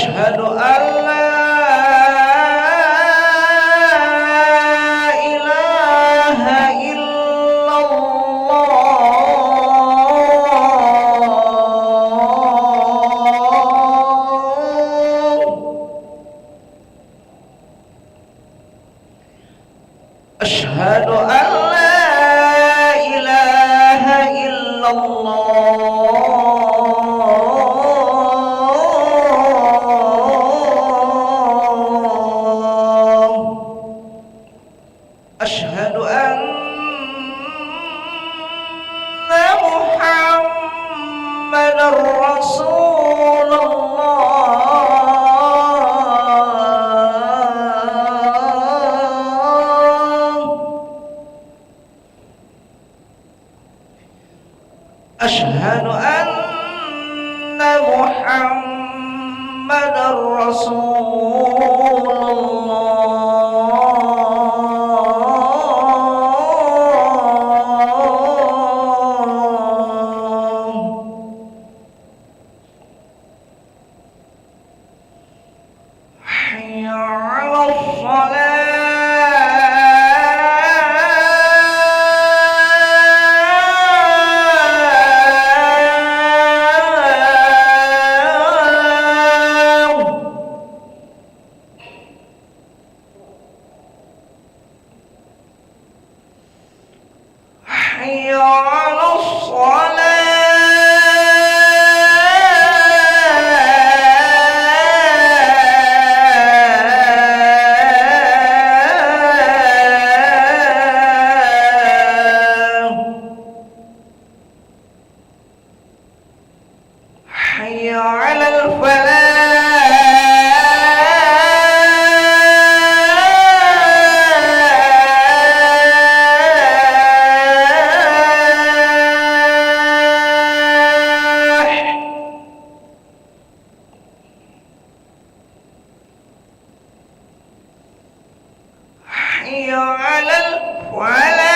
Asyhadu an la ilaha illallah. Asyhadu an la ilaha illallah. Asyhadu anna Muhammadar Rasulullah. Asyhadu anna Muhammadar Rasulullah. Hayya 'alal shalah. Hayya 'alal shalah. Hayya 'alal falah. Hayya 'alal falah.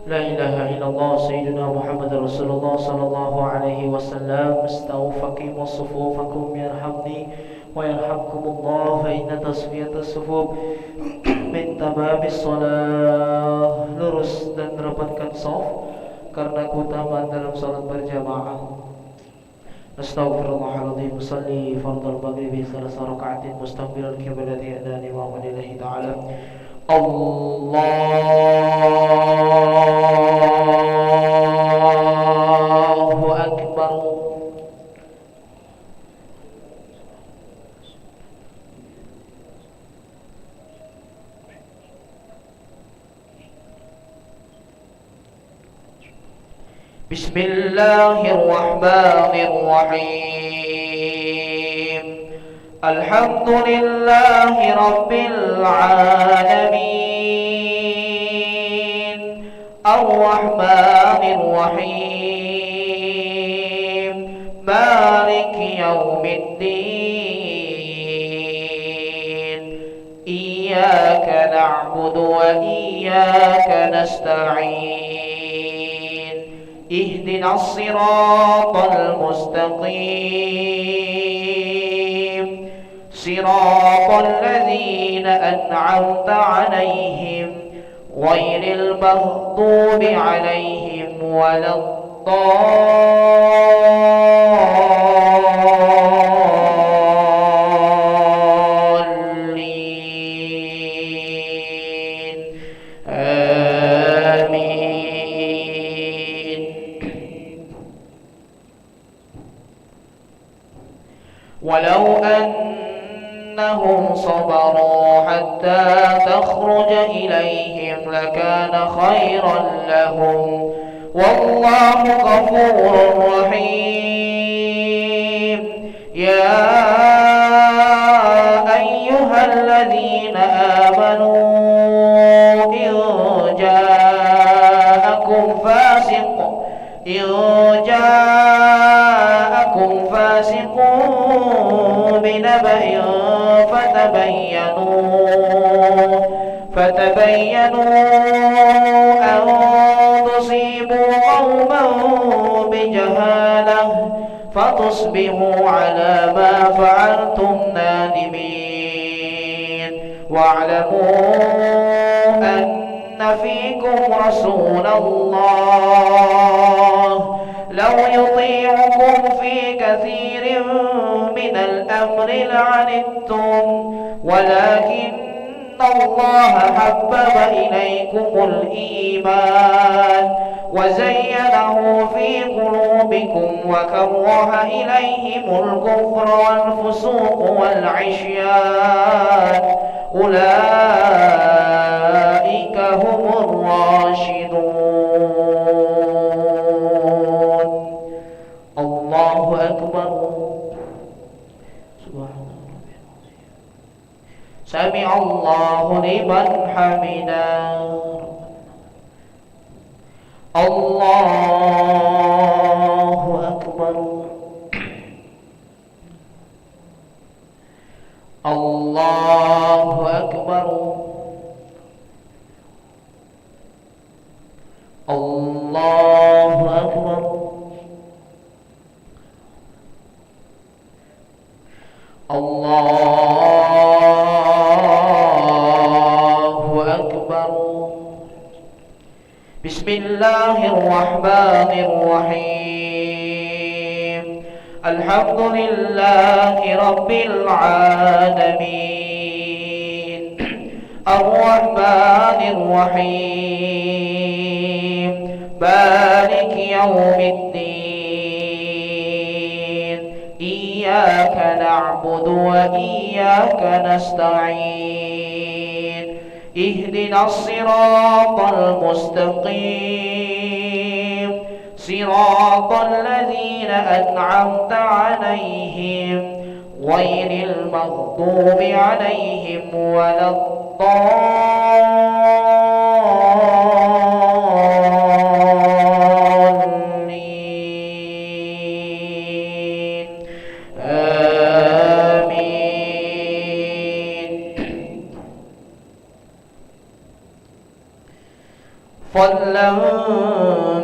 لا إله إلا الله سيدنا محمد رسول الله صلى الله عليه وسلم. استووا فقيموا صفوفكم يرحمني ويرحمكم الله، فإن تصفية الصفوف من تمام الصلاة. Lurus dan rapatkan shaf karena keutamaan dalam salat berjamaah. Astaghfirullahaladzim. Usalli fardal maghribi salasa raka'atin mustaqbilal qiblati adani wa lillahi ta'ala. Allahu Akbar. Bismillahirrahmanirrahim. Alhamdulillahi Rabbil Alamin, Ar-Rahmanir-Rahim, Maliki Yawmiddin. Iyyaka na'budu wa iyyaka nasta'in. Ihdinas siratal mustaqim, siratal ladzina an'amta 'alaihim ghairil maghdubi 'alaihim waladdallin. Amin. ولو أنهم صبروا حتى تخرج إليهم لكان خيرا لهم، والله غفور رحيم. يا أيها الذين آمنوا إن جاءكم فاسق بنبأ فتبينوا أن تصيبوا قوما بجهالة فتصبحوا على ما فعلتم نادمين. واعلموا أن فيكم رسول الله لو يطيعكم في كثير من الأمر لعنتم، ولكن الله حبب إليكم الإيمان وزينه في قلوبكم وكره إليهم الكفر والفسوق والعصيان، أولئك هم الراشدون. الله أكبر. سمع الله لمن حمده. الله أكبر. الله أكبر. الله أكبر. الله أكبر. بسم الله الرحمن الرحيم. الحمد لله رب العالمين، الرحمن الرحيم، مالك يوم الدين. إياك نعبد وإياك نستعين. اهدنا الصراط المستقيم، صراط الذين أنعمت عليهم غير المغضوب عليهم ولا الضالين. آمين. فضلا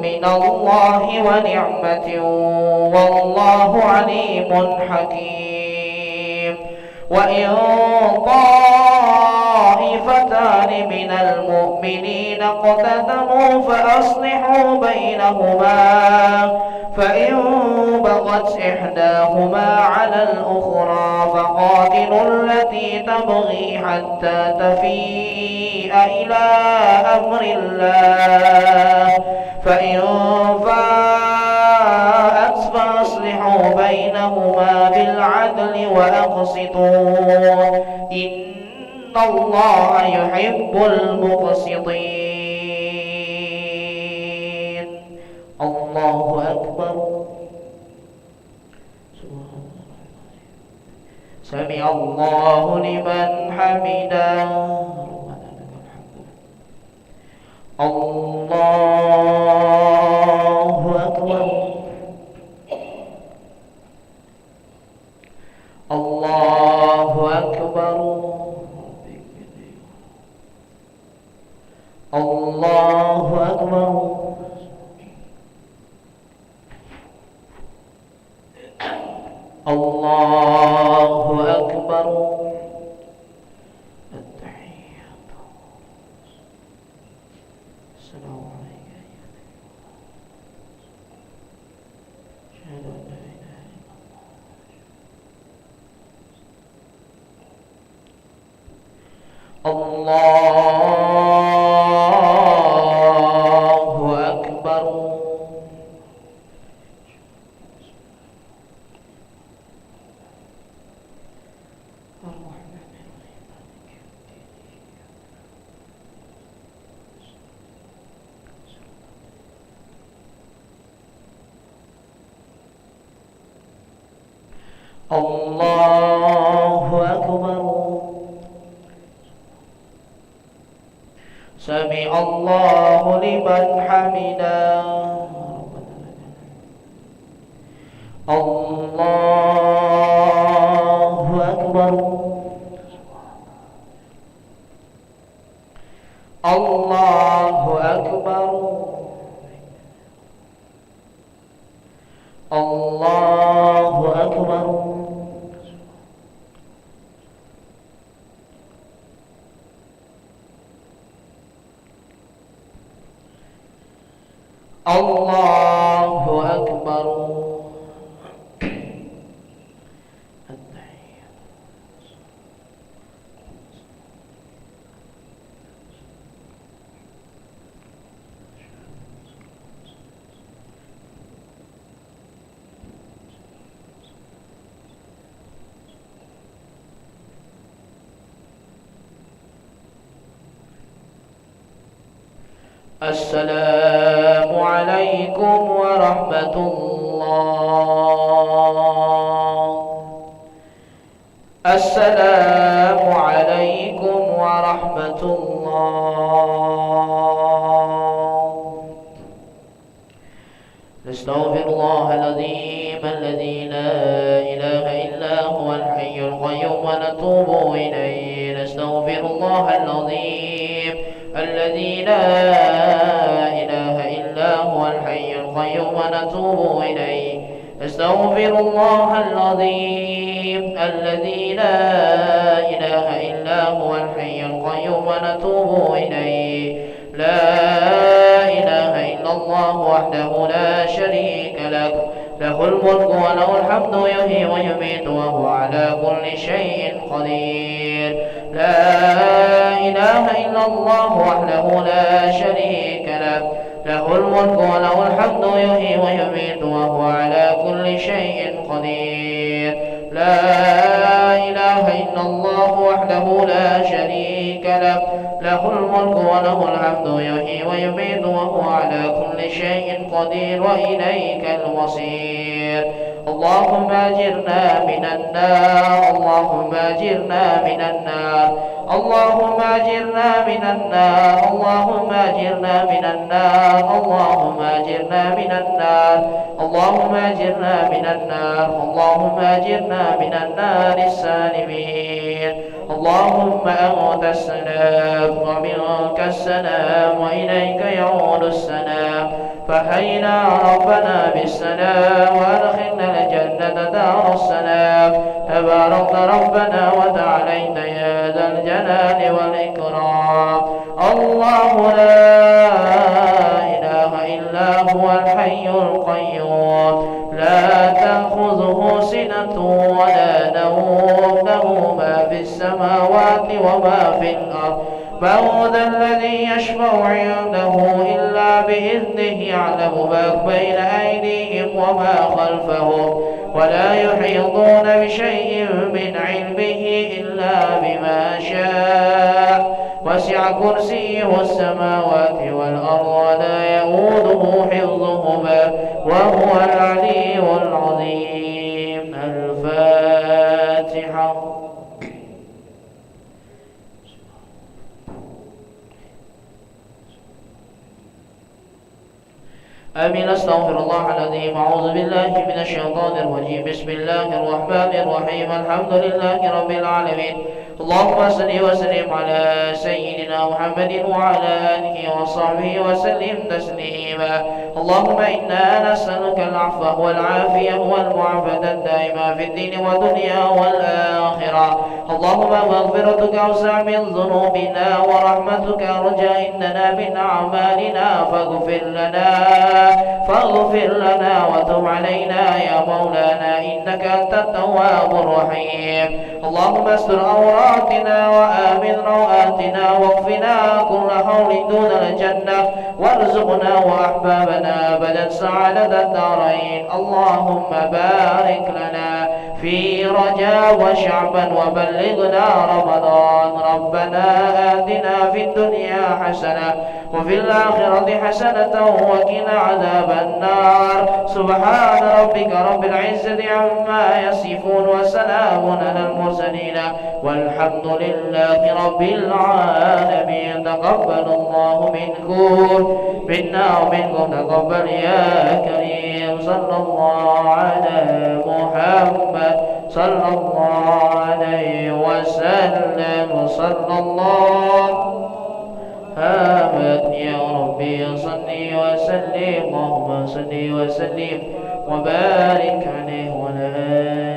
من الله ونعمة والله عليم حكيم وإن طائفتان من المؤمنين اقتتلوا فأصلحوا بينهما فإن بغت إحداهما على الأخرى فقاتلوا التي تبغي حتى تفيء إلى أمر الله فإن فاءت فأصلحوا بينهما بالعدل وأقسطوا إن الله يحب المقسطين. الله أكبر. سمع الله لمن حمده. الله أكبر. الله أكبر. الله أكبر. الله أكبر. التحيات. السلام عليك أشهد أن لا إله إلا الله أكبر. الله أكبر. سمع الله لمن حمده. الله أكبر. الله أكبر. الله أكبر. الله أكبر. السلام عليكم ورحمة الله. السلام عليكم ورحمة الله. نستغفر الله العظيم الذي لا إله إلا هو الحي القيوم ونتوب إليه. نستغفر الله العظيم الذي لا إله إلا هو الحي القيوم ونتوب إليه. نستغفر الله العظيم الذي لا إله إلا هو الحي القيوم ونتوب إليه. لا إله إلا الله وحده لا شريك له له الملك وله الحمد يحيي ويميت وهو على كل شيء قدير. لا إله إلا الله وحده لا شريك له له الملك وله الحمد يحيي ويميت وهو على كل شيء قدير. لا إله إلا الله وحده لا شريك له له الملك وله الحمد يحيي ويميت وهو على كل شيء قدير وإليك المصير. اللهم أجرنا من النار. اللهم أجرنا من النار. اللهم أجرنا من النار. اللهم أجرنا من النار. اللهم أجرنا من النار. اللهم أجرنا من النار. اللهم أجرنا من النار السالمين. اللهم أنت السلام ومنك السلام وإليك يعود السلام فحينا ربنا بالسلام وأدخلنا الجنة دار السلام تبارك ربنا وتعاليت يا ذا الجلال والإكرام الله لا إله إلا هو الحي القيوم لا تأخذه سنة ولا نوم له ما في السماوات وما في الأرض من ذا الذي يشفع عنده إلا بإذنه يعلم ما بين أيديهم وما خلفهم ولا يحيطون بشيء من علمه إلا بما شاء وسع كرسيه السماوات والأرض ولا يؤوده حفظهما وهو العلي العظيم. الفاتحة. آمين. أستغفر الله العظيم. أعوذ بالله من الشيطان الرجيم. بسم الله الرحمن الرحيم. الحمد لله رب العالمين. اللهم صل وسلم على سيدنا محمد وعلى آله وصحبه وسلم تسليما. اللهم إنا نسألك العفو والعافية والمعافاة الدائمة في الدين والدنيا والآخرة. اللهم مغفرتك أوسع من ذنوبنا ورحمتك أرجى إننا من أعمالنا فاغفر لنا وتب علينا يا مولانا إنك أنت التواب الرحيم. اللهم استر عوراتنا وآمن روآتنا واكفنا كل حول دون الجنة وارزقنا وأحبابنا أبدا سعادة الدارين. اللهم بارك لنا في رجب وشعبا وبلغنا رمضان. ربنا آتنا في الدنيا حسنة وفي الآخرة حسنة وقنا عذاب النار. سبحان ربك رب العزة عما يصفون وسلام على المرسلين والحمد لله رب العالمين. تقبل الله منكم منا ومنكم تقبل يا كريم. صلى الله على محمد صلى الله عليه وسلم. صلى الله آمين يا ربي. صل وسلم اللهم صل وسلم وبارك عليه وعلى